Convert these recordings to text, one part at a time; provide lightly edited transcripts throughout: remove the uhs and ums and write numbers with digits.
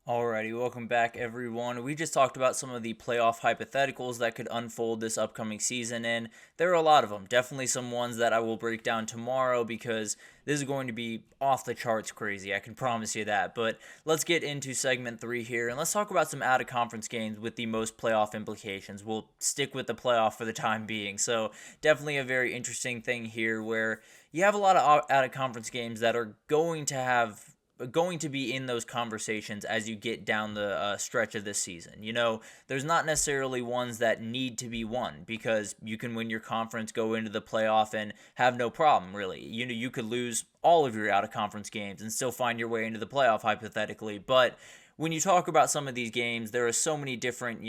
Alrighty, welcome back everyone. We just talked about some of the playoff hypotheticals that could unfold this upcoming season, and there are a lot of them. Definitely some ones that I will break down tomorrow because this is going to be off the charts crazy, I can promise you that. But let's get into segment 3 here, and let's talk about some out-of-conference games with the most playoff implications. We'll stick with the playoff for the time being, so definitely a very interesting thing here where you have a lot of out-of-conference games that are going to be in those conversations as you get down the stretch of this season. There's not necessarily ones that need to be won because you can win your conference, go into the playoff, and have no problem, really. You could lose all of your out of conference games and still find your way into the playoff, hypothetically. But when you talk about some of these games, there are so many different,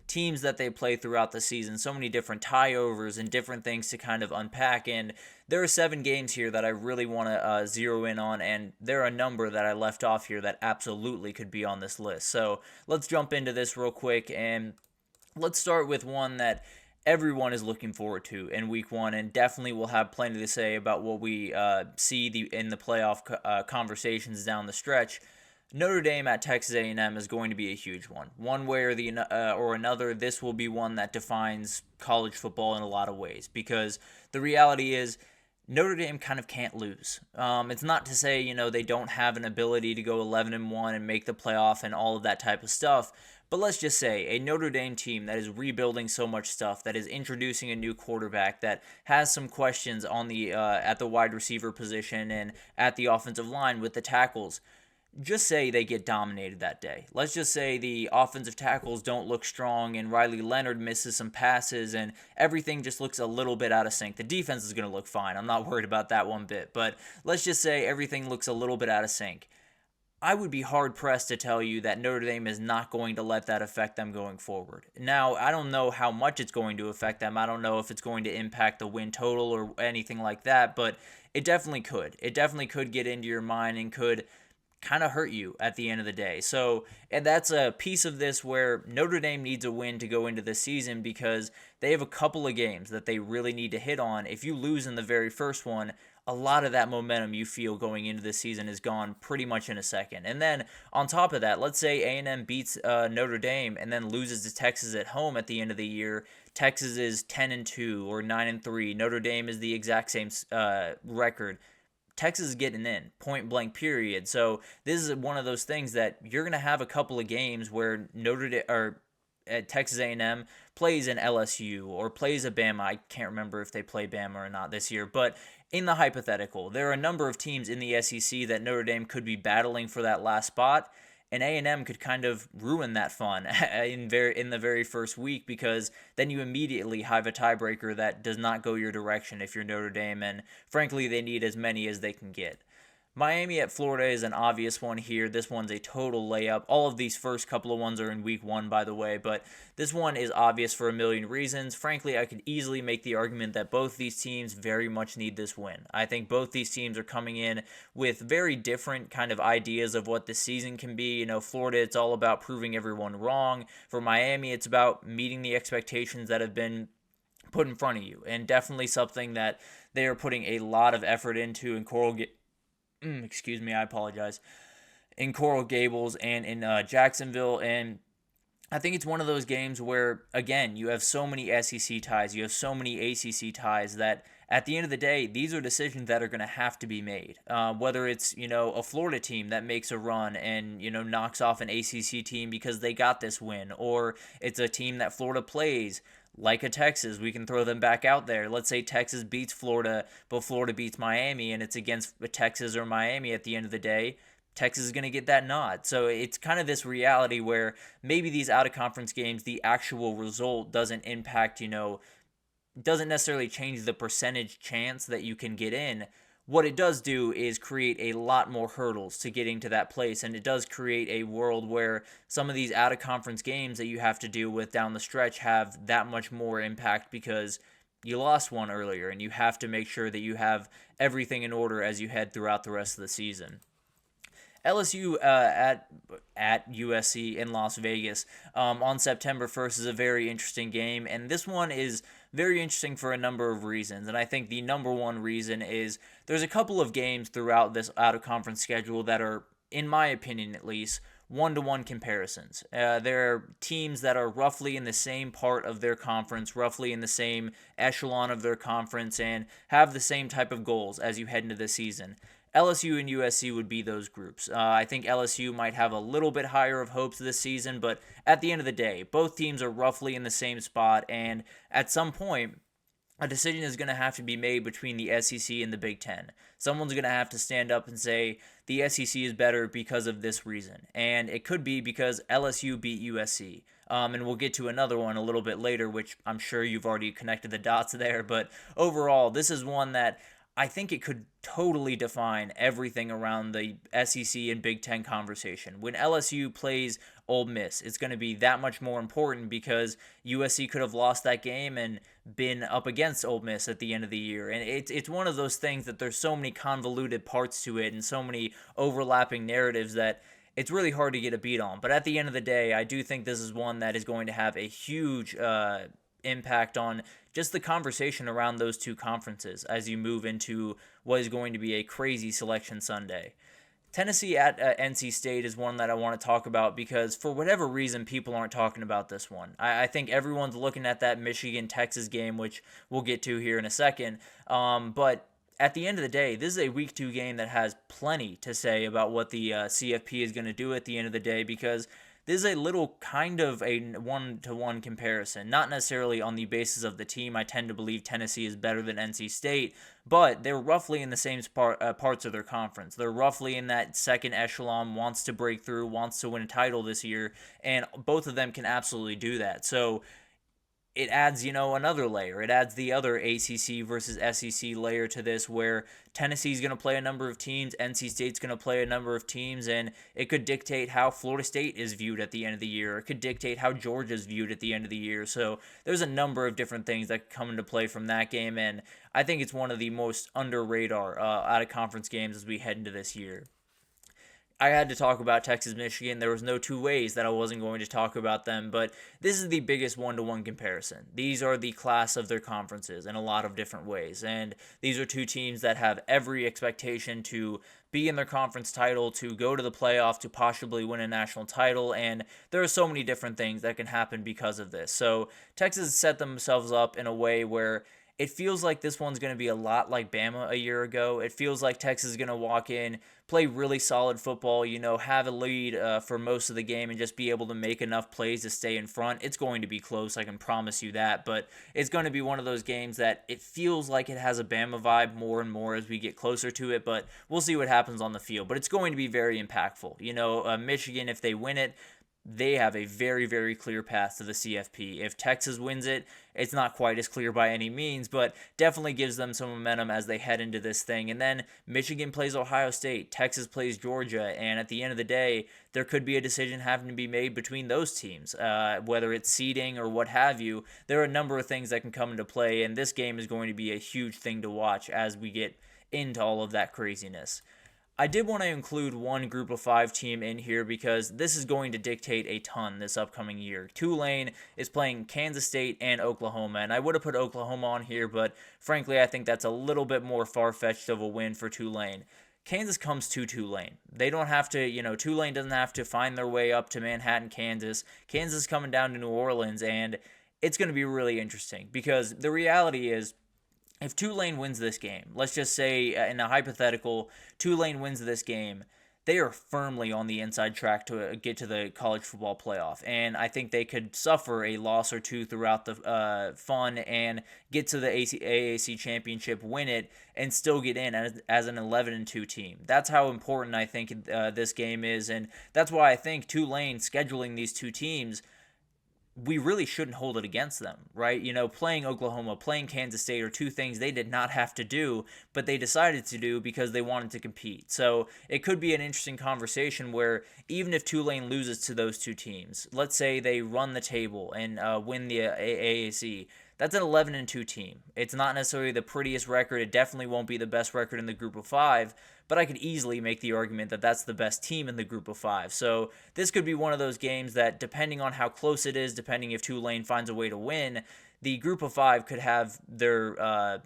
teams that they play throughout the season, so many different tie-overs and different things to kind of unpack. And there are 7 games here that I really want to zero in on, and there are a number that I left off here that absolutely could be on this list. So let's jump into this real quick, and let's start with one that everyone is looking forward to in week 1, and definitely will have plenty to say about what we see in the playoff conversations down the stretch. Notre Dame at Texas A&M is going to be a huge one. One way or another, this will be one that defines college football in a lot of ways because the reality is Notre Dame kind of can't lose. It's not to say, they don't have an ability to go 11-1 and make the playoff and all of that type of stuff, but let's just say a Notre Dame team that is rebuilding so much stuff, that is introducing a new quarterback, that has some questions on the at the wide receiver position and at the offensive line with the tackles. Just say they get dominated that day. Let's just say the offensive tackles don't look strong and Riley Leonard misses some passes and everything just looks a little bit out of sync. The defense is going to look fine. I'm not worried about that one bit. But let's just say everything looks a little bit out of sync. I would be hard-pressed to tell you that Notre Dame is not going to let that affect them going forward. Now, I don't know how much it's going to affect them. I don't know if it's going to impact the win total or anything like that, but it definitely could. It definitely could get into your mind and could kind of hurt you at the end of the day. So, and that's a piece of this where Notre Dame needs a win to go into the season because they have a couple of games that they really need to hit on. If you lose in the very first one, a lot of that momentum you feel going into the season is gone pretty much in a second. And then on top of that, let's say A&M beats Notre Dame and then loses to Texas at home at the end of the year. Texas is 10-2 or 9-3. Notre Dame is the exact same record. Texas is getting in, point blank, period. So this is one of those things that you're going to have a couple of games where Texas A&M plays an LSU or plays a Bama. I can't remember if they play Bama or not this year, but in the hypothetical, there are a number of teams in the SEC that Notre Dame could be battling for that last spot, and A&M could kind of ruin that fun in the very first week because then you immediately have a tiebreaker that does not go your direction if you're Notre Dame, and frankly, they need as many as they can get. Miami at Florida is an obvious one here. This one's a total layup. All of these first couple of ones are in week 1, by the way, but this one is obvious for a million reasons. Frankly, I could easily make the argument that both these teams very much need this win. I think both these teams are coming in with very different kind of ideas of what this season can be. Florida, it's all about proving everyone wrong. For Miami, it's about meeting the expectations that have been put in front of you, and definitely something that they are putting a lot of effort into in excuse me, I apologize, in Coral Gables and in Jacksonville. And I think it's one of those games where, again, you have so many SEC ties, you have so many ACC ties that at the end of the day, these are decisions that are going to have to be made. Whether it's, a Florida team that makes a run and, knocks off an ACC team because they got this win, or it's a team that Florida plays like a Texas, we can throw them back out there. Let's say Texas beats Florida, but Florida beats Miami, and it's against Texas or Miami at the end of the day. Texas is going to get that nod. So it's kind of this reality where maybe these out-of-conference games, the actual result doesn't impact, doesn't necessarily change the percentage chance that you can get in. What it does do is create a lot more hurdles to getting to that place, and it does create a world where some of these out-of-conference games that you have to deal with down the stretch have that much more impact because you lost one earlier, and you have to make sure that you have everything in order as you head throughout the rest of the season. LSU at USC in Las Vegas on September 1st is a very interesting game, and this one is very interesting for a number of reasons. And I think the number one reason is there's a couple of games throughout this out-of-conference schedule that are, in my opinion at least, one-to-one comparisons. They're teams that are roughly in the same part of their conference, roughly in the same echelon of their conference, and have the same type of goals as you head into the season. LSU and USC would be those groups. I think LSU might have a little bit higher of hopes this season, but at the end of the day, both teams are roughly in the same spot, and at some point, a decision is going to have to be made between the SEC and the Big Ten. Someone's going to have to stand up and say the SEC is better because of this reason, and it could be because LSU beat USC. And we'll get to another one a little bit later, which I'm sure you've already connected the dots there, but overall, this is one that I think it could totally define everything around the SEC and Big Ten conversation. When LSU plays Ole Miss, it's going to be that much more important because USC could have lost that game and been up against Ole Miss at the end of the year. And it's one of those things that there's so many convoluted parts to it and so many overlapping narratives that it's really hard to get a beat on. But at the end of the day, I do think this is one that is going to have a huge impact on just the conversation around those two conferences as you move into what is going to be a crazy selection Sunday. Tennessee at NC State is one that I want to talk about because for whatever reason, people aren't talking about this one. I think everyone's looking at that Michigan-Texas game, which we'll get to here in a second. But at the end of the day, this is a Week 2 game that has plenty to say about what the CFP is going to do at the end of the day because this is a little kind of a one-to-one comparison, not necessarily on the basis of the team. I tend to believe Tennessee is better than NC State, but they're roughly in the same parts of their conference. They're roughly in that second echelon, wants to break through, wants to win a title this year, and both of them can absolutely do that. So it adds, another layer. It adds the other ACC versus SEC layer to this where Tennessee's going to play a number of teams, NC State's going to play a number of teams, and it could dictate how Florida State is viewed at the end of the year. It could dictate how Georgia's viewed at the end of the year. So there's a number of different things that come into play from that game, and I think it's one of the most under radar out-of-conference games as we head into this year. I had to talk about Texas, Michigan. There was no two ways that I wasn't going to talk about them, but this is the biggest one-to-one comparison. These are the class of their conferences in a lot of different ways, and these are two teams that have every expectation to be in their conference title, to go to the playoff, to possibly win a national title, and there are so many different things that can happen because of this. So Texas set themselves up in a way where it feels like this one's going to be a lot like Bama a year ago. It feels like Texas is going to walk in, play really solid football, have a lead for most of the game and just be able to make enough plays to stay in front. It's going to be close, I can promise you that, but it's going to be one of those games that it feels like it has a Bama vibe more and more as we get closer to it, but we'll see what happens on the field. But it's going to be very impactful. Michigan, if they win it, they have a very, very clear path to the CFP. If Texas wins it, it's not quite as clear by any means, but definitely gives them some momentum as they head into this thing. And then Michigan plays Ohio State, Texas plays Georgia, and at the end of the day, there could be a decision having to be made between those teams, whether it's seeding or what have you. There are a number of things that can come into play, and this game is going to be a huge thing to watch as we get into all of that craziness. I did want to include one Group of 5 team in here because this is going to dictate a ton this upcoming year. Tulane is playing Kansas State and Oklahoma, and I would have put Oklahoma on here, but frankly, I think that's a little bit more far-fetched of a win for Tulane. Kansas comes to Tulane. They don't have to, Tulane doesn't have to find their way up to Manhattan, Kansas. Kansas is coming down to New Orleans, and it's going to be really interesting because the reality is, if Tulane wins this game, let's just say in a hypothetical, Tulane wins this game, they are firmly on the inside track to get to the college football playoff. And I think they could suffer a loss or two throughout the fun and get to the AAC championship, win it, and still get in as an 11-2 team. That's how important I think this game is. And that's why I think Tulane scheduling these two teams, we really shouldn't hold it against them, right? Playing Oklahoma, playing Kansas State are two things they did not have to do, but they decided to do because they wanted to compete. So it could be an interesting conversation where even if Tulane loses to those two teams, let's say they run the table and win the AAC, that's an 11-2 team. It's not necessarily the prettiest record. It definitely won't be the best record in the Group of 5, but I could easily make the argument that that's the best team in the Group of 5. So this could be one of those games that, depending on how close it is, depending if Tulane finds a way to win, the Group of 5 could have their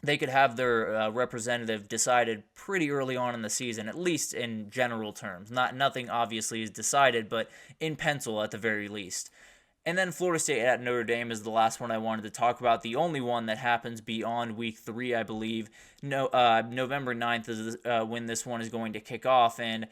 they could have their representative decided pretty early on in the season, at least in general terms. Nothing obviously is decided, but in pencil at the very least. And then Florida State at Notre Dame is the last one I wanted to talk about. The only one that happens beyond week 3, I believe. No, November 9th is when this one is going to kick off. And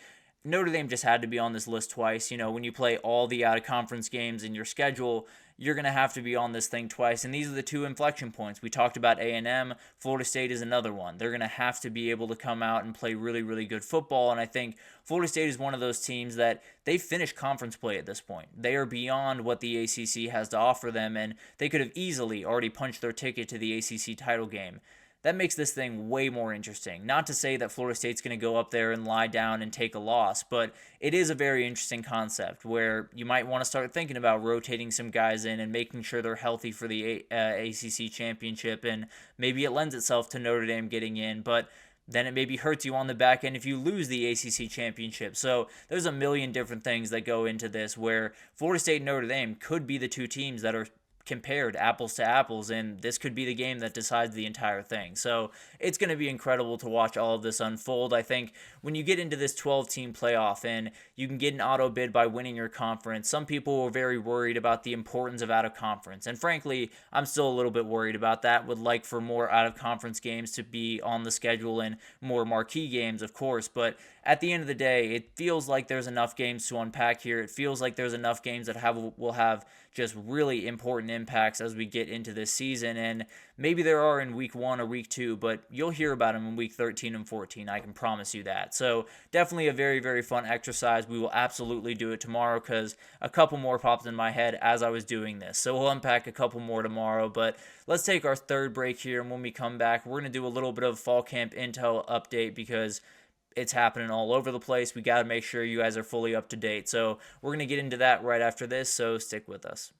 Notre Dame just had to be on this list twice. When you play all the out-of-conference games in your schedule, you're going to have to be on this thing twice. And these are the two inflection points. We talked about A&M. Florida State is another one. They're going to have to be able to come out and play really, really good football. And I think Florida State is one of those teams that they've finished conference play at this point. They are beyond what the ACC has to offer them, and they could have easily already punched their ticket to the ACC title game. That makes this thing way more interesting. Not to say that Florida State's going to go up there and lie down and take a loss, but it is a very interesting concept where you might want to start thinking about rotating some guys in and making sure they're healthy for the ACC championship, and maybe it lends itself to Notre Dame getting in, but then it maybe hurts you on the back end if you lose the ACC championship. So there's a million different things that go into this where Florida State and Notre Dame could be the two teams that are compared apples to apples, and this could be the game that decides the entire thing. So it's going to be incredible to watch all of this unfold. I think when you get into this 12-team playoff and you can get an auto bid by winning your conference, some people were very worried about the importance of out-of-conference, and frankly, I'm still a little bit worried about that. Would like for more out-of-conference games to be on the schedule and more marquee games, of course, but at the end of the day, it feels like there's enough games to unpack here. It feels like there's enough games that will have just really important impacts as we get into this season, and maybe there are in week 1 or week 2, but you'll hear about them in week 13 and 14. I can promise you that. So definitely a very, very fun exercise. We will absolutely do it tomorrow because a couple more popped in my head as I was doing this. So we'll unpack a couple more tomorrow, but let's take our third break here, and when we come back, we're going to do a little bit of fall camp intel update because it's happening all over the place. We got to make sure you guys are fully up to date. So we're going to get into that right after this, so stick with us.